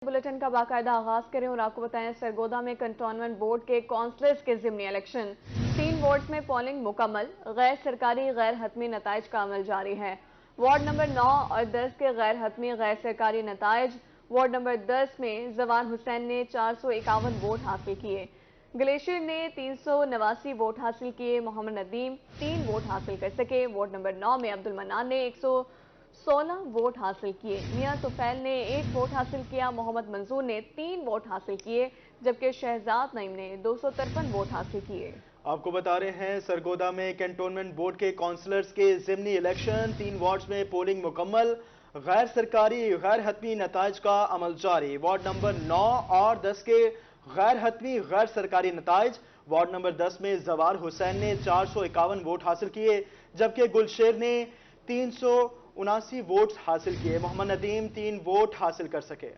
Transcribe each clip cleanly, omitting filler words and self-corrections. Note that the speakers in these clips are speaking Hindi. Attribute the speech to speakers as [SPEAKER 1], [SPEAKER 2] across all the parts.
[SPEAKER 1] बुलेटिन का बाकायदा आगाज करें और आपको बताएं सरगोदा में कंटोनमेंट बोर्ड के काउंसलर्स के जिमनी इलेक्शन 3 वार्ड्स में पोलिंग मुकम्मल। गैर सरकारी गैर हतमी नताइज का अमल जारी है। वार्ड नंबर 9 और 10 के गैर हतमी गैर सरकारी नताइज। वार्ड नंबर 10 में जवान हुसैन ने 451 वोट हासिल किए। ग्लेशियर ने 389 वोट हासिल किए। मोहम्मद नदीम 3 वोट हासिल कर सके। वार्ड नंबर 9 में अब्दुल मन्नान ने 116 वोट हासिल किए। मियां तुफैल ने 1 वोट हासिल किया। मोहम्मद मंजूर ने 3 वोट हासिल किए, जबकि शहजाद नईम ने 253 वोट हासिल किए।
[SPEAKER 2] आपको बता रहे हैं सरगोदा में कैंटोनमेंट बोर्ड के काउंसलर्स के जिमनी इलेक्शन 3 वार्ड्स में पोलिंग मुकम्मल। गैर सरकारी गैर हतमी नताइज का अमल जारी। वार्ड नंबर 9 और 10 के गैर हतमी गैर सरकारी नताइज। वार्ड नंबर 10 में जवार हुसैन ने 451 वोट हासिल किए, जबकि गुलशेर ने 379 वोट हासिल किए। मोहम्मद नदीम 3 वोट हासिल कर सके।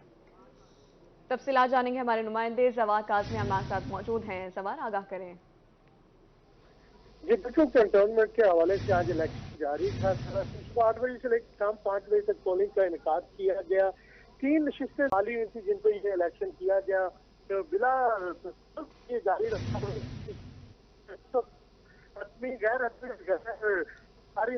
[SPEAKER 1] तफसीलात जानेंगे हमारे नुमाइंदे जवार काज़मी हमारे साथ मौजूद हैं। जवार, आगाह करें।
[SPEAKER 3] जी बिल्कुल, कैंटोनमेंट के हवाले से आज इलेक्शन जारी था। सुबह 8 बजे से लेकर शाम 5 बजे तक पोलिंग का इनेकाद किया गया। 3 नशिस्तें खाली हुई थी जिन पर ये इलेक्शन किया गया। तो बिला ये जारी रखा गैर सारी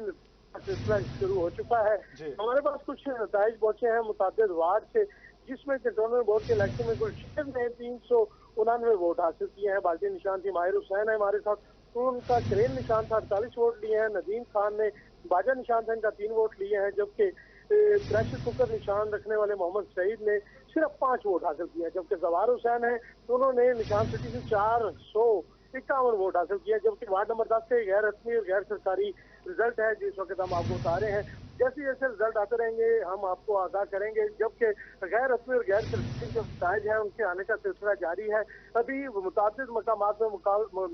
[SPEAKER 3] सिलसिला शुरू हो चुका है। हमारे पास कुछ नताइज पहुंचे हैं मुताबिक वार्ड से, जिसमें कैंटोनमेंट बोर्ड के इलेक्शन में गुलशेर ने 399 वोट हासिल किए हैं। बाल्टी निशान थी। माहिर हुसैन है हमारे साथ, तो उनका क्रेन निशान था, 48 वोट लिए हैं। नदीम खान ने बाजा निशान था, इनका 3 वोट लिए हैं, जबकि प्रेशर कुकर निशान रखने वाले मोहम्मद सईद ने सिर्फ 5 वोट हासिल किए हैं। जबकि जवार हुसैन है, तो उन्होंने निशान सिटी से 451 वोट हासिल किए। जबकि वार्ड नंबर 10 से गैर रस्मी और गैर सरकारी रिजल्ट है, जिस वक्त हम आपको बता रहे हैं। जैसे जैसे रिजल्ट आते रहेंगे हम आपको आगाह करेंगे। जबकि गैर रस्मी और गैर सरकारी जो नताइज है उनके आने का सिलसिला जारी है। अभी मुताबिक मकामात में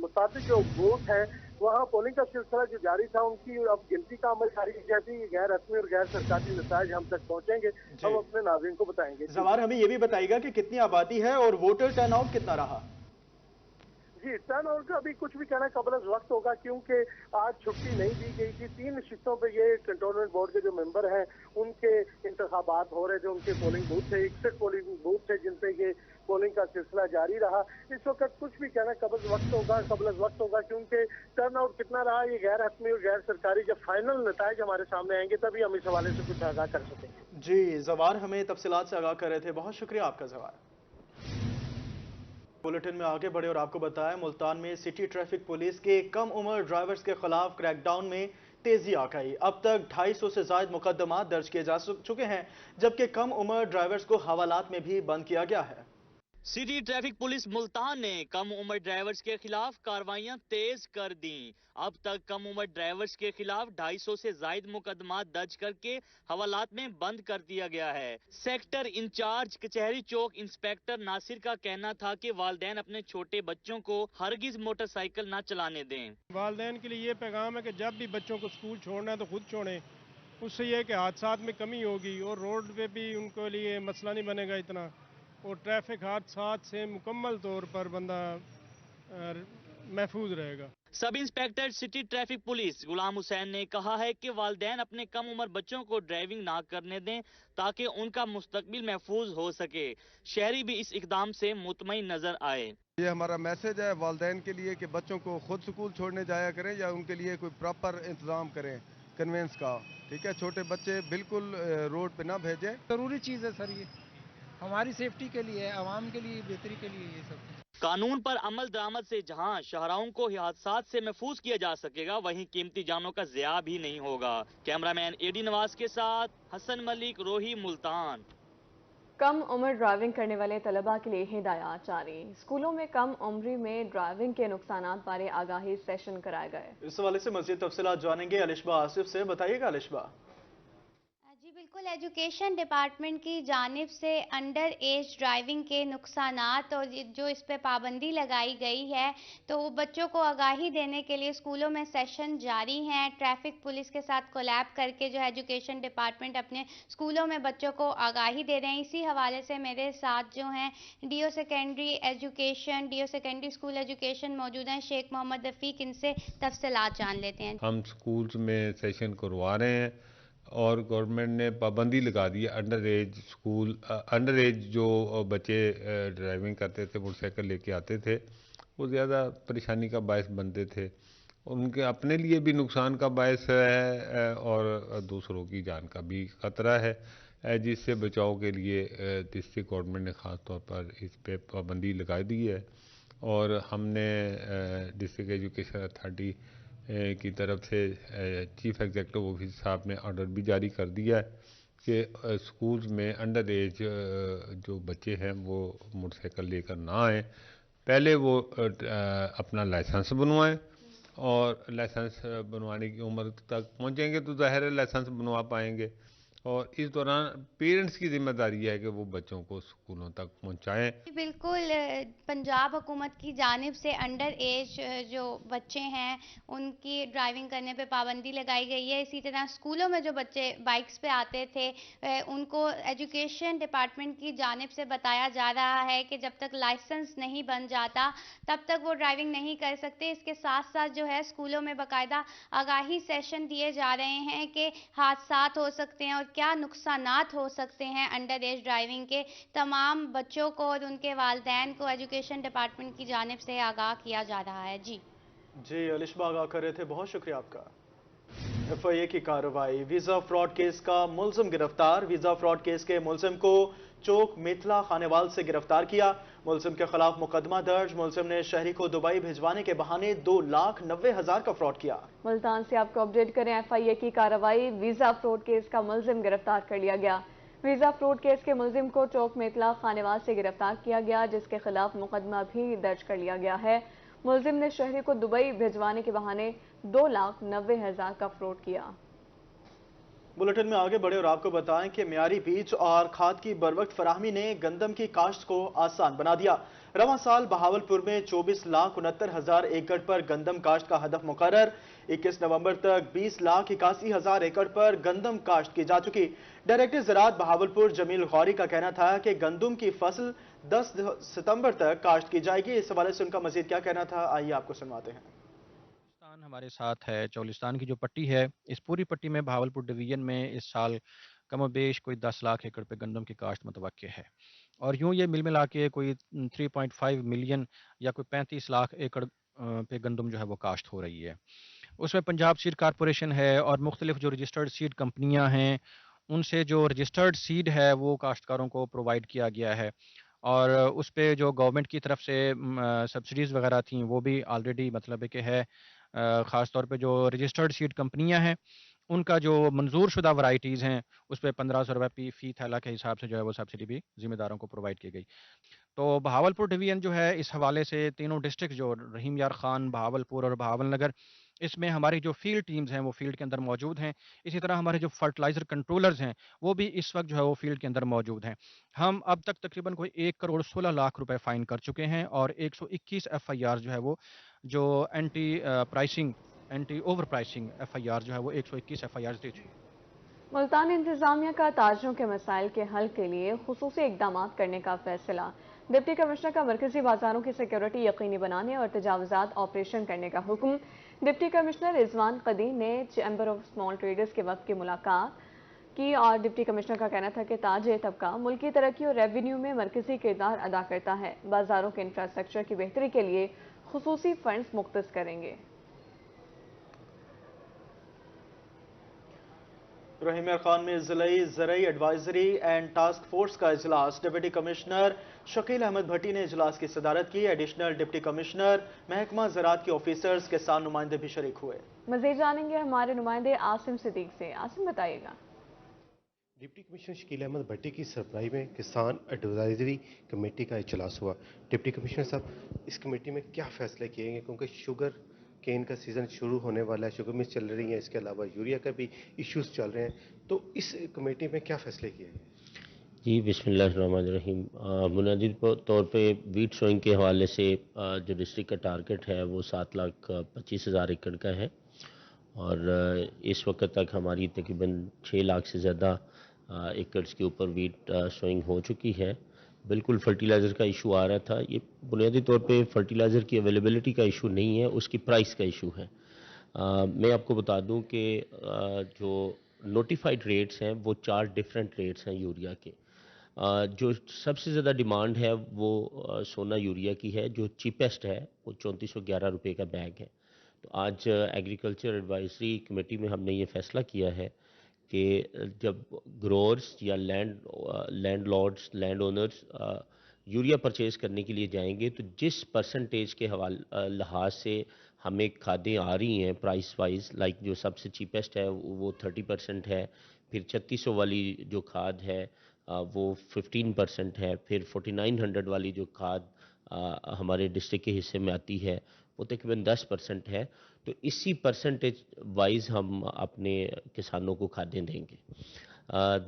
[SPEAKER 3] मुताबिक जो बूथ है वहाँ पोलिंग का सिलसिला जो जारी था, उनकी अब गिनती का अमल जारी है। जैसे ही गैर रस्मी और गैर सरकारी नताइज हम तक पहुंचेंगे हम अपने नाज़रीन को बताएंगे।
[SPEAKER 2] जवार, हमें यह भी बताइएगा कि कितनी आबादी है और वोटर टर्नआउट कितना रहा?
[SPEAKER 3] जी, टर्न आउट का अभी कुछ भी कहना कबल वक्त होगा, क्योंकि आज छुट्टी नहीं दी गई थी। 3 नशिस्तों पे ये कैंटोनमेंट बोर्ड के जो मेंबर हैं उनके इंतखाबात हो रहे थे। उनके पोलिंग बूथ थे, 61 पोलिंग बूथ थे जिन पे ये पोलिंग का सिलसिला जारी रहा। इस वक्त कुछ भी कहना कबल वक्त होगा, क्योंकि टर्न आउट कितना रहा ये गैर हतमी और गैर सरकारी जब फाइनल नताइज हमारे सामने आएंगे तभी हम इस हवाले से कुछ आगाह कर सकेंगे।
[SPEAKER 2] जी जवार, हमें तफसीलात से आगाह कर रहे थे, बहुत शुक्रिया आपका जवार। बुलेटिन में आगे बढ़े और आपको बताएं मुल्तान में सिटी ट्रैफिक पुलिस के कम उम्र ड्राइवर्स के खिलाफ क्रैकडाउन में तेजी आ गई। अब तक 250 से ज्यादा मुकदमा दर्ज किए जा चुके हैं, जबकि कम उम्र ड्राइवर्स को हवालात में भी बंद किया गया है।
[SPEAKER 4] सिटी ट्रैफिक पुलिस मुल्तान ने कम उम्र ड्राइवर्स के खिलाफ कार्रवाइयां तेज कर दी। अब तक कम उम्र ड्राइवर्स के खिलाफ 250 से ज्यादा मुकदमा दर्ज करके हवालात में बंद कर दिया गया है। सेक्टर इंचार्ज कचहरी चौक इंस्पेक्टर नासिर का कहना था कि वालिदैन अपने छोटे बच्चों को हरगिज मोटरसाइकिल न चलाने दें।
[SPEAKER 5] वालिदैन के लिए ये पैगाम है कि जब भी बच्चों को स्कूल छोड़ना है तो खुद छोड़ें। उससे यह कि हादसात में कमी होगी और रोड पे भी उनके लिए मसला नहीं बनेगा इतना, और ट्रैफिक हादसात से मुकम्मल तौर पर बंदा महफूज रहेगा।
[SPEAKER 4] Sub inspector city traffic police Ghulam Hussain ने कहा है कि वालिदैन अपने कम उम्र बच्चों को ड्राइविंग ना करने दें ताकि उनका मुस्तकबिल महफूज हो सके। शहरी भी इस इकदाम से मुतमईन नजर आए।
[SPEAKER 6] ये हमारा मैसेज है वालिदैन के लिए कि बच्चों को खुद स्कूल छोड़ने जाया करें या उनके लिए कोई प्रॉपर इंतजाम करें कन्वेंस का। ठीक है, छोटे बच्चे बिल्कुल रोड पे ना भेजें।
[SPEAKER 7] जरूरी चीज़ है सर, ये हमारी सेफ्टी के लिए है, आवाम के लिए, बेहतरी के लिए ये सब।
[SPEAKER 4] कानून पर अमल दरामद से जहां शहराओं को हादसात से महफूज किया जा सकेगा, वहीं कीमती जानों का ज़िया भी नहीं होगा। कैमरामैन एडी नवाज के साथ हसन मलिक, रोही, मुल्तान।
[SPEAKER 1] कम उम्र ड्राइविंग करने वाले तलबा के लिए हिदायत जारी। स्कूलों में कम उम्री में ड्राइविंग के नुकसानात बारे आगाही सेशन कराए गए।
[SPEAKER 2] इस हवाले से मज़ीद तफसीलात जानेंगे अलिशबा आसिफ से। बताइएगा अलिशबा।
[SPEAKER 8] जी बिल्कुल, एजुकेशन डिपार्टमेंट की जानिब से अंडर एज ड्राइविंग के नुकसानात और जो इस पे पाबंदी लगाई गई है, तो वो बच्चों को आगाही देने के लिए स्कूलों में सेशन जारी हैं। ट्रैफिक पुलिस के साथ कोलैब करके जो एजुकेशन डिपार्टमेंट अपने स्कूलों में बच्चों को आगाही दे रहे हैं। इसी हवाले से मेरे साथ जो हैं डीओ सेकेंडरी स्कूल एजुकेशन मौजूद हैं, शेख मोहम्मद रफ़ीक। इनसे तफसीलात जान लेते हैं।
[SPEAKER 9] हम स्कूल्स में सेशन करवा रहे हैं और गवर्नमेंट ने पाबंदी लगा दी है अंडर एज जो बच्चे ड्राइविंग करते थे, मोटरसाइकिल लेके आते थे, वो ज़्यादा परेशानी का बायस बनते थे। उनके अपने लिए भी नुकसान का बायस है और दूसरों की जान का भी ख़तरा है, जिससे बचाव के लिए डिस्ट्रिक्ट गवर्नमेंट ने ख़ास तौर पर इस पे पाबंदी लगा दी है। और हमने डिस्ट्रिक्ट एजुकेशन अथॉरिटी की तरफ से चीफ एग्जीक्यूटिव ऑफिसर साहब ने ऑर्डर भी जारी कर दिया है कि स्कूल्स में अंडर एज जो बच्चे हैं वो मोटरसाइकिल लेकर ना आएँ, पहले वो अपना लाइसेंस बनवाएं और लाइसेंस बनवाने की उम्र तक पहुंचेंगे तो ज़ाहिर है लाइसेंस बनवा पाएंगे। और इस दौरान पेरेंट्स की जिम्मेदारी है कि वो बच्चों को स्कूलों तक पहुंचाएं।
[SPEAKER 8] बिल्कुल पंजाब हुकूमत की जानिब से अंडर एज जो बच्चे हैं उनकी ड्राइविंग करने पे पाबंदी लगाई गई है। इसी तरह स्कूलों में जो बच्चे बाइक्स पे आते थे उनको एजुकेशन डिपार्टमेंट की जानिब से बताया जा रहा है कि जब तक लाइसेंस नहीं बन जाता तब तक वो ड्राइविंग नहीं कर सकते। इसके साथ साथ जो है स्कूलों में बाकायदा आगाही सेशन दिए जा रहे हैं कि हादसात हो सकते हैं और क्या नुकसानात हो सकते हैं अंडर एज ड्राइविंग के। तमाम बच्चों को और उनके वालिदैन को एजुकेशन डिपार्टमेंट की जानिब से आगाह किया जा रहा है। जी
[SPEAKER 2] अलिशबा आगाह कर रहे थे, बहुत शुक्रिया आपका। FIA की कार्रवाई, वीजा फ्रॉड केस का मुलजिम गिरफ्तार। वीजा फ्रॉड केस के मुलजिम को चौक मिथिला खानेवाल से गिरफ्तार किया। मुलजिम के खिलाफ मुकदमा दर्ज। मुलजिम ने शहरी को दुबई भिजवाने के बहाने 2,90,000 का फ्रॉड किया।
[SPEAKER 1] मुल्तान से आपको अपडेट करें, FIA की कार्रवाई, वीजा फ्रॉड केस का मुलजिम गिरफ्तार कर लिया गया। वीजा फ्रॉड केस के मुलजिम को चौक मिथिला खानेवाल से गिरफ्तार किया गया, जिसके खिलाफ मुकदमा भी दर्ज कर लिया गया है। मुलजिम ने शहरी को दुबई भिजवाने के बहाने 2,90,000 का फ्रॉड किया।
[SPEAKER 2] बुलेटिन में आगे बढ़े और आपको बताएं कि मियारी बीज और खाद की बरवक्त फराहमी ने गंदम की काश्त को आसान बना दिया। रवां साल बहावलपुर में 24,69,000 एकड़ पर गंदम काश्त का हदफ मुकर्रर। 21 नवंबर तक 20,81,000 एकड़ पर गंदम काश्त की जा चुकी। डायरेक्टर ज़राअत बहावलपुर जमील गौरी का कहना था कि गंदम की फसल 10 सितंबर तक काश्त की जाएगी। इस हवाले से उनका मजीद क्या कहना था, आइए आपको सुनवाते हैं।
[SPEAKER 10] हमारे साथ है चौलिस्तान की जो पट्टी है, इस पूरी पट्टी में बहावलपुर डिवीजन में इस साल कमोबेश कोई 10 लाख एकड़ पे गंदम की काश्त मुतवक्के है और यूं ये मिल मिला के कोई 3.5 मिलियन या कोई 35 लाख एकड़ पे गंदम जो है वो काश्त हो रही है। उसमें पंजाब सीड कारपोरेशन है और मुख्तलिफ जो रजिस्टर्ड सीड कंपनियां हैं उनसे जो रजिस्टर्ड सीड है वो काश्तकारों को प्रोवाइड किया गया है और उस पर जो गवर्नमेंट की तरफ से सब्सिडीज़ वगैरह थी वो भी ऑलरेडी मतलब है कि है। ख़ास तौर पे जो रजिस्टर्ड सीड कंपनियां हैं उनका जो मंजूर शुदा वैराइटीज़ हैं उस पर 1,500 रुपये फ़ी थैला के हिसाब से जो है वो सब्सिडी भी ज़िम्मेदारों को प्रोवाइड की गई। तो बहावलपुर डिवीज़न जो है इस हवाले से तीनों डिस्ट्रिक्ट जो रहीम यार खान, बहावलपुर और बहावल नगर, इसमें हमारी जो फील्ड टीम्स हैं वो फील्ड के अंदर मौजूद हैं। इसी तरह हमारे जो फर्टिलाइज़र कंट्रोलर्स हैं वो भी इस वक्त जो है वो फील्ड के अंदर मौजूद हैं। हम अब तक तकरीबन कोई 1,16,00,000 रुपए फ़ाइन कर चुके हैं और 121 FIR जो है वो जो एंटी ओवर प्राइसिंग FIR जो है वो 121 FIR दे चुकी है।
[SPEAKER 1] मुल्तान इंतजामिया का ताजरों के मसाइल के हल के लिए खुसूसी इकदाम करने का फैसला। डिप्टी कमिश्नर का मरकजी बाजारों की सिक्योरिटी यकीनी बनाने और तजावुजात ऑपरेशन करने का हुक्म। डिप्टी कमिश्नर रिजवान कदीम ने चैम्बर ऑफ स्मॉल ट्रेडर्स के वक्त की मुलाकात की और डिप्टी कमिश्नर का कहना था कि ताजे तबका मुल्की तरक्की और रेवेन्यू में मरकजी किरदार अदा करता है। बाजारों के इंफ्रास्ट्रक्चर की बेहतरी के लिए खुसूसी फंड्स मुख्तस करेंगे।
[SPEAKER 2] रहीम यार खान में ज़िलाई ज़रई एडवाइजरी एंड टास्क फोर्स का इजलास। डिप्टी कमिश्नर शकील अहमद भट्टी ने इजलास की सदारत की। एडिशनल डिप्टी कमिश्नर महकमा ज़राअत के ऑफिसर्स के साथ नुमाइंदे भी शरीक हुए।
[SPEAKER 1] मज़ीद जानेंगे हमारे नुमाइंदे आसिम सिद्दीक से। आसिम बताइएगा।
[SPEAKER 11] डिप्टी कमिश्नर शकील अहमद भट्टी की सरबराही में किसान एडवाइजरी कमेटी का इजलास हुआ। डिप्टी कमिश्नर साहब, इस कमेटी में क्या फैसले किए गए, क्योंकि शुगर केन का सीज़न शुरू होने वाला है, शुगर मिल्स चल रही हैं, इसके अलावा यूरिया का भी इश्यूज चल रहे हैं, तो इस कमेटी में क्या फैसले किए गए?
[SPEAKER 12] जी बिस्मिल्लाहिर्रहमानिर्रहीम। बुनियादी तौर पे वीट सोइंग के हवाले से जो डिस्ट्रिक्ट का टारगेट है वो 7,25,000 एकड़ का है और इस वक्त तक हमारी तकरीबन 6 लाख से ज़्यादा एकड़्स के ऊपर वीट सोइंग हो चुकी है। बिल्कुल फर्टिलाइज़र का इशू आ रहा था, ये बुनियादी तौर पे फर्टिलाइज़र की अवेलेबिलिटी का इशू नहीं है, उसकी प्राइस का इशू है। मैं आपको बता दूं कि जो नोटिफाइड रेट्स हैं वो 4 डिफरेंट रेट्स हैं यूरिया के। जो सबसे ज़्यादा डिमांड है वो सोना यूरिया की है, जो चीपेस्ट है वो 3411 रुपये का बैग है। तो आज एग्रीकल्चर एडवाइजरी कमेटी में हमने ये फैसला किया है कि जब ग्रोअर्स या लैंड ओनर्स यूरिया परचेज़ करने के लिए जाएंगे तो जिस परसेंटेज के लिहाज से हमें खादें आ रही हैं प्राइस वाइज, लाइक जो सबसे चीपेस्ट है वो 30% है, फिर 3600 वाली जो खाद है वो 15% है, फिर 4900 वाली जो खाद हमारे डिस्ट्रिक्ट के हिस्से में आती है वो तकरीबन 10% है। तो इसी परसेंटेज वाइज हम अपने किसानों को खादें देंगे।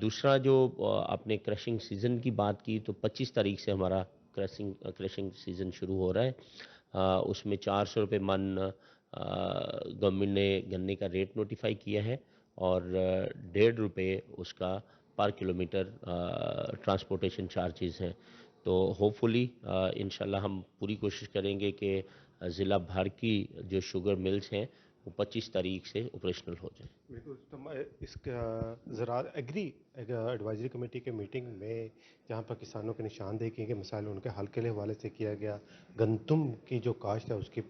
[SPEAKER 12] दूसरा जो आपने क्रशिंग सीज़न की बात की, तो 25 तारीख से हमारा क्रशिंग सीज़न शुरू हो रहा है। उसमें 400 रुपये मन गवर्नमेंट ने गन्ने का रेट नोटिफाई किया है और 1.5 रुपये उसका पर किलोमीटर ट्रांसपोर्टेशन चार्जेस हैं। तो होपफुली इंशाल्लाह हम पूरी कोशिश करेंगे कि ज़िला भर की जो शुगर मिल्स हैं वो 25 तारीख से ऑपरेशनल हो जाए।
[SPEAKER 11] बिल्कुल। तो इसका ज़राअत एग्री एडवाइजरी कमेटी के मीटिंग में जहाँ पर किसानों के निशानदेही किए गए मसाइल उनके हल के हवाले से किया गया, गंदम की जो काश्त है उसकी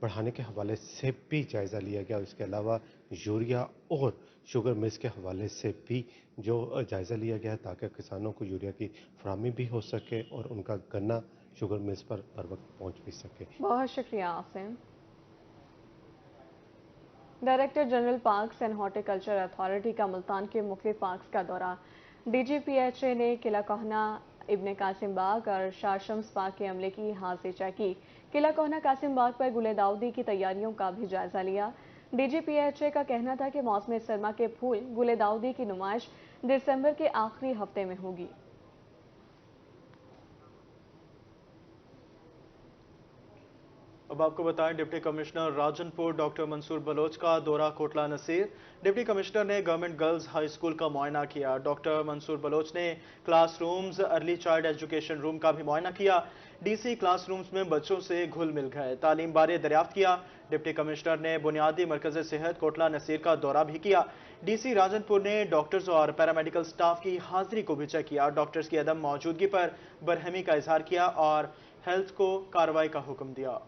[SPEAKER 11] बढ़ाने के हवाले से भी जायज़ा लिया गया। इसके अलावा यूरिया और शुगर मिल्स के हवाले से भी जो जायज़ा लिया गया ताकि किसानों को यूरिया की फराहमी भी हो सके और उनका गन्ना शुगर मिल्स पर वक्त पहुँच भी सके।
[SPEAKER 1] बहुत शुक्रिया Asim. Director general parks and horticulture authority का मुल्तान के मुख्तलिफ पार्क्स का दौरा। DGPHA ने किला कोहना, इब्ने कासिम बाग और शाह शम्स पार्क के अमले की हाजिरी चेक की। किला कोहना कासिम बाग पर गुले दाऊदी की तैयारियों का भी जायजा लिया। DGPHA का कहना था कि मौसम सरमा के फूल गुले दाऊदी की नुमाइश दिसंबर के आखिरी हफ्ते में होगी।
[SPEAKER 2] अब आपको बताएं, deputy commissioner Rajanpur doctor Mansoor Baloch का दौरा कोटला नसीर। डिप्टी कमिश्नर ने गवर्नमेंट गर्ल्स हाई स्कूल का मुआयना किया। डॉक्टर मंसूर बलोच ने classrooms, early child education room का भी मुआयना किया। DC क्लासरूम्स में बच्चों से घुल मिल गए, तालीम बारे दरियाफ्त किया। डिप्टी कमिश्नर ने बुनियादी मरकज सेहत कोटला नसीर का दौरा भी किया। DC राजनपुर ने डॉक्टर्स और पैरामेडिकल स्टाफ की हाजिरी को भी चेक किया। डॉक्टर्स की अदम मौजूदगी पर बरहमी का इजहार किया और हेल्थ को कार्रवाई का हुक्म दिया।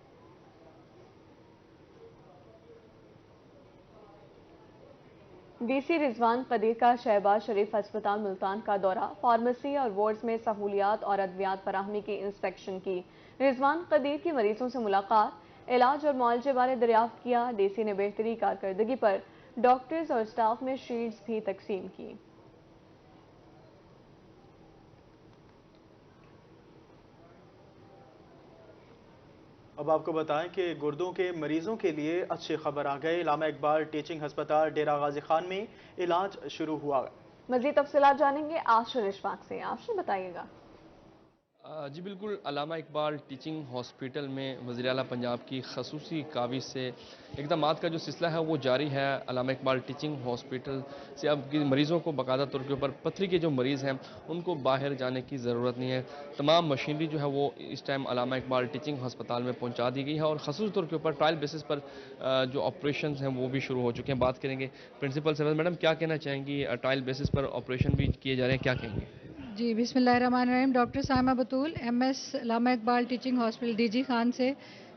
[SPEAKER 2] DC रिजवान कदीर का शहबाज शरीफ अस्पताल मुल्तान का दौरा, फार्मेसी और वार्ड्स में सहूलियात और अद्वियात फराहमी की इंस्पेक्शन की। रिजवान कदीर की मरीजों से मुलाकात, इलाज और मुआलजे बारे दरियाफ्त किया। DC ने बेहतरी कारकर्दगी पर डॉक्टर्स और स्टाफ में शील्ड्स भी तकसीम की। अब आपको बताएं कि गुर्दों के मरीजों के लिए अच्छी खबर आ गई। अल्लामा इकबाल टीचिंग अस्पताल डेरा गाजी खान में इलाज शुरू हुआ। मजीद तफसीलात जानेंगे आश्रय इशफाक से। आश्रय बताइएगा।
[SPEAKER 13] जी बिल्कुल, अल्लामा इकबाल टीचिंग हॉस्पिटल में वज़ीर आला पंजाब की खसूसी काविश से इक़दामात का जो सिलसिला है वो जारी है। अल्लामा इकबाल टीचिंग हॉस्पिटल से अब मरीज़ों को बाकायदा तौर के ऊपर पथरी के जो मरीज़ हैं उनको बाहर जाने की ज़रूरत नहीं है। तमाम मशीनरी जो है वो इस टाइम अल्लामा इकबाल टीचिंग हस्पताल में पहुँचा दी गई है और खसूसी तौर के ऊपर ट्रायल बेसिस पर जो ऑपरेशन हैं वो भी शुरू हो चुके हैं। बात करेंगे प्रिंसिपल से। मैडम क्या कहना चाहेंगी, ट्रायल बेसिस पर ऑपरेशन भी किए जा रहे हैं, क्या कहेंगे?
[SPEAKER 14] जी बिस्मिल्लाहिर्रहमानिर्रहीम। Doctor Saima Batool, MS Allama Iqbal teaching hospital DG Khan से।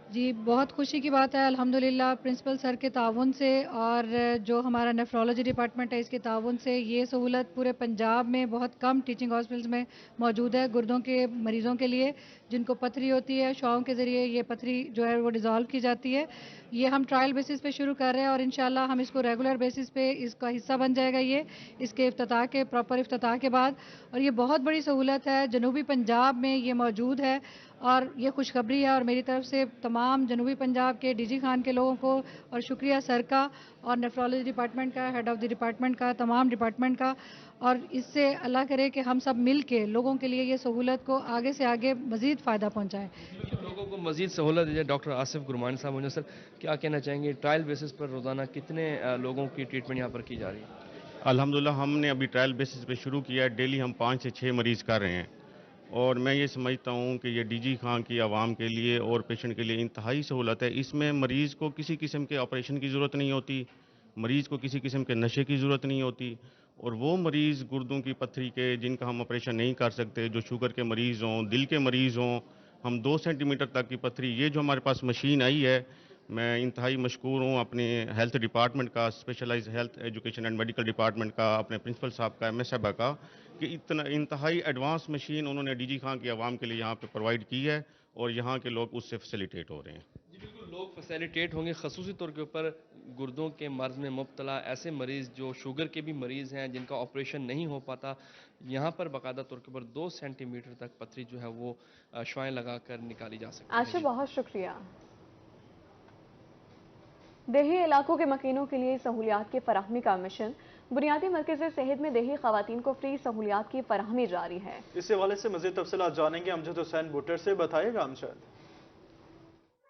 [SPEAKER 14] जी बहुत खुशी की बात है, अल्हम्दुलिल्लाह प्रिंसिपल सर के ताउन से और जो हमारा नेफ्रोलॉजी डिपार्टमेंट है इसके ताउन से ये सहूलत पूरे पंजाब में बहुत कम टीचिंग हॉस्पिटल्स में मौजूद है। गुर्दों के मरीज़ों के लिए जिनको पथरी होती है, शॉम के ज़रिए ये पथरी जो है वो डिज़ोल्व की जाती है। ये हम ट्रायल बेसिस पे शुरू कर रहे हैं और इंशाल्लाह हम इसको रेगुलर बेसिस पे इसका हिस्सा बन जाएगा ये इसके इफ्तिताह के प्रॉपर इफ्तिताह के बाद। और ये बहुत बड़ी सहूलत है, जनूबी पंजाब में ये मौजूद है और ये खुशखबरी है। और मेरी तरफ से तमाम जनूबी पंजाब के DG खान के लोगों को और शुक्रिया सर का और नेफ्रोलॉजी डिपार्टमेंट का, हेड ऑफ़ द डिपार्टमेंट का, तमाम डिपार्टमेंट का। और इससे अल्लाह करे कि हम सब मिल के लोगों के लिए ये सहूलत को आगे से आगे मज़ीद फ़ायदा पहुँचाएँ,
[SPEAKER 13] लोगों को मज़ीद सहूलत दीजिए। डॉक्टर आसिफ गुरमानी साहब मुझे सर क्या कहना चाहेंगे, ट्रायल बेसिस पर रोज़ाना कितने लोगों की ट्रीटमेंट यहाँ पर की जा रही है?
[SPEAKER 15] अल्हम्दुलिल्लाह हमने अभी ट्रायल बेसिस पे शुरू किया है। डेली हम 5 से 6 मरीज़ कर रहे हैं और मैं ये समझता हूँ कि ये DG खान की आवाम के लिए और पेशेंट के लिए इंतहाई सहूलत है। इसमें मरीज़ को किसी किस्म के ऑपरेशन की ज़रूरत नहीं होती, मरीज़ को किसी किस्म के नशे की ज़रूरत नहीं होती। और वो मरीज़ गुर्दों की पत्थरी के जिनका हम ऑपरेशन नहीं कर सकते, जो शुगर के मरीज़ हों, दिल के मरीज़ हों, हम 2 सेंटीमीटर तक की पत्थरी, ये जो हमारे पास मशीन आई है, मैं इंतहाई मशकूर हूँ अपने हेल्थ डिपार्टमेंट का, specialised health education and medical department का, अपने प्रिंसिपल साहब का, एमएस साहबा का, कि इतना इंतहाई एडवांस मशीन उन्होंने डीजी खान की आवाम के लिए यहाँ पे प्रोवाइड की है और यहाँ के लोग उससे फैसिलिटेट हो रहे हैं।
[SPEAKER 13] जी बिल्कुल, लोग फैसिलिटेट होंगे, खसूसी तौर के ऊपर गुर्दों के मर्ज में मुब्तला ऐसे मरीज़ जो शुगर के भी मरीज़ हैं, जिनका ऑपरेशन नहीं हो पाता, यहाँ पर बाकायदा तौर के ऊपर 2 सेंटीमीटर तक पथरी जो है वो शुआएं लगाकर निकाली जा सकती है।
[SPEAKER 1] आशा, बहुत शुक्रिया। देही इलाकों के मकीनों के लिए सहूलियात की फराहमी का मिशन। बुनियादी मरकज़ सेहत में देही खवातीन को फ्री सहूलियात की फराहमी जारी है।
[SPEAKER 2] इस हवाले से मज़ीद तफसीलात जानेंगे अमजद हुसैन बुटर से। बताइएगा अमजद।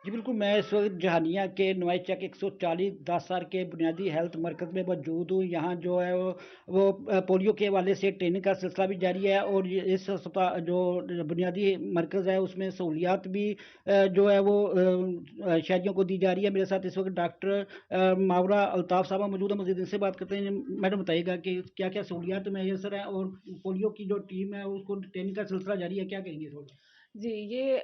[SPEAKER 16] जी बिल्कुल, मैं इस वक्त जहानिया के नुआई चक 140 दासार के बुनियादी हेल्थ मरकज़ में मौजूद हूँ। यहाँ जो है वो पोलियो के हवाले से ट्रेनिंग का सिलसिला भी जारी है और इस जो बुनियादी मरकज़ है उसमें सहूलियात भी जो है वो शहरियों को दी जा रही है। मेरे साथ इस वक्त डॉक्टर मावरा अल्ताफ़ साहब मौजूद है, मज़ीद इनसे बात करते हैं। मैडम बताइएगा कि क्या क्या सहूलियात मैसर हैं और पोलियो की जो टीम है उसको ट्रेनिंग का सिलसिला जारी है, क्या कहेंगे थोड़ा?
[SPEAKER 17] जी, ये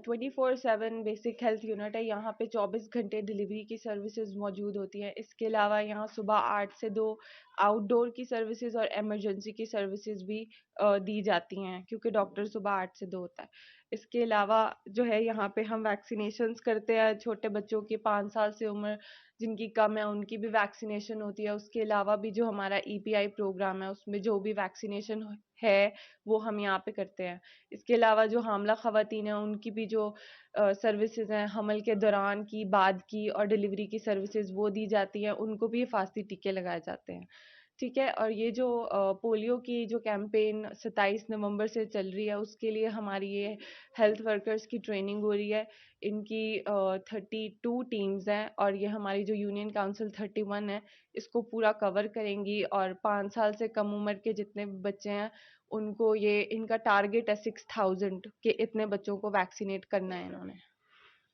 [SPEAKER 17] 24/7 बेसिक हेल्थ यूनिट है। यहाँ पे 24 घंटे डिलीवरी की सर्विसेज मौजूद होती हैं। इसके अलावा यहाँ सुबह 8 से 2 आउटडोर की सर्विसेज और इमरजेंसी की सर्विसेज भी दी जाती हैं, क्योंकि डॉक्टर सुबह 8 से 2 होता है। इसके अलावा जो है यहाँ पे हम वैक्सीनेशंस करते हैं। छोटे बच्चों की 5 साल से उम्र जिनकी कम है उनकी भी वैक्सीनेशन होती है। उसके अलावा भी जो हमारा EPI प्रोग्राम है उसमें जो भी वैक्सीनेशन है वो हम यहाँ पे करते हैं। इसके अलावा जो हामला ख़वातीन हैं उनकी भी जो सर्विसेज हैं, हमल के दौरान की, बाद की और डिलीवरी की सर्विसेज वो दी जाती हैं। उनको भी हिफाजती टीके लगाए जाते हैं। ठीक है, और ये जो पोलियो की जो कैंपेन 27 नवंबर से चल रही है उसके लिए हमारी ये हेल्थ वर्कर्स की ट्रेनिंग हो रही है। इनकी 32 टीम्स हैं और ये हमारी जो यूनियन काउंसिल 31 है इसको पूरा कवर करेंगी। और 5 साल से कम उम्र के जितने बच्चे हैं उनको ये इनका टारगेट है 6000 के इतने बच्चों को वैक्सीनेट करना है इन्होंने।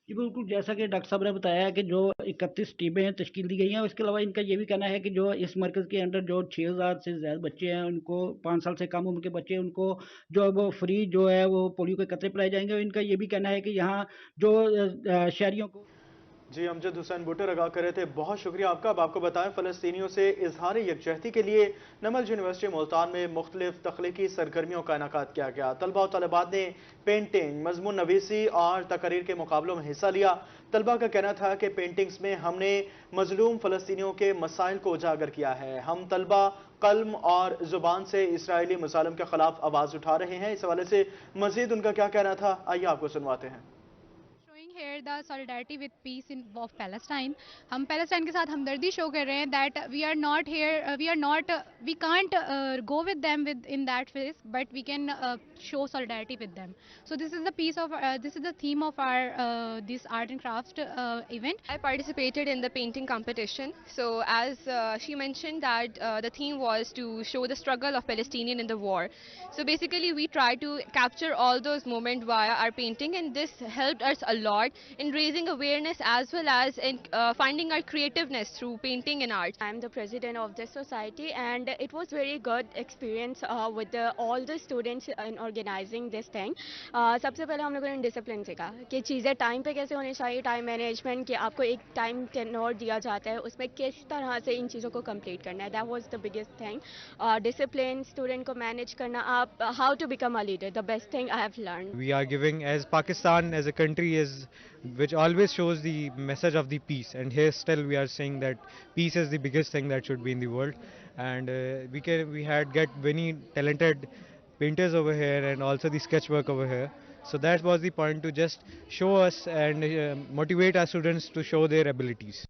[SPEAKER 16] जी बिल्कुल, जैसा कि डॉक्टर साहब ने बताया है कि जो 31 टीमें तश्कील दी गई हैं, इसके अलावा इनका ये भी कहना है कि जो इस मरकज़ के अंदर जो 6000 से ज़्यादा बच्चे हैं उनको 5 साल से कम उम्र के बच्चे उनको जो वो फ्री जो है वो पोलियो के कतरे पिलाए जाएंगे। और इनका ये भी कहना है कि यहाँ जो शहरियों को
[SPEAKER 2] जी अमजद हुसैन बुटर आगाह कर रहे थे, बहुत शुक्रिया आपका। अब आपको बताएं फ़लस्तीनियों से इजहार यकजहती के लिए नमल यूनिवर्सिटी मुल्तान में मुख्तलिफ तख्लीकी सरगर्मियों का इनेकाद किया गया। तलबा और तलबात ने पेंटिंग, मजमून नवीसी और तकरीर के मुकाबलों में हिस्सा लिया। तलबा का कहना था कि पेंटिंग्स में हमने मजलूम फ़लस्तीनियों के मसाइल को उजागर किया है। हम तलबा कलम और ज़ुबान से इसराइली मुजालिम के खिलाफ आवाज़ उठा रहे हैं। इस हवाले से मजीद उनका क्या कहना था, आइए आपको सुनवाते हैं।
[SPEAKER 18] Here the solidarity with peace in of Palestine. हम पैलेस्टाइन के साथ हमदर्दी शो कर रहे हैं that we are not here, we can't go with them in that phase, but we can show solidarity with them. So this is the theme of our this art and craft event.
[SPEAKER 19] I participated in the painting competition. So as she mentioned that the theme was to show the struggle of Palestinian in the war. So basically we tried to capture all those moments via our painting, and this helped us a lot in raising awareness as well as in finding our creativeness through painting and art.
[SPEAKER 20] I am the president of this society, and it was very good experience with all the students in organizing this thing. सबसे पहले हम लोगों ने डिसिप्लिन सीखा कि चीज़ें टाइम पे कैसे होनी चाहिए, टाइम मैनेजमेंट, कि आपको एक टाइम टेन्योर दिया जाता है उसमें किस तरह से इन चीज़ों को कंप्लीट करना है। That was the biggest thing, discipline, student को मैनेज करना, आप how to become a leader, the best thing I have learn.
[SPEAKER 21] We are giving as Pakistan as a country is which always shows the message of the peace, and here still we are saying that peace is the biggest thing that should be in the world. And we had get many talented painters over here and also the sketchwork over here, so that was the point, to just show us and motivate our students to show their abilities.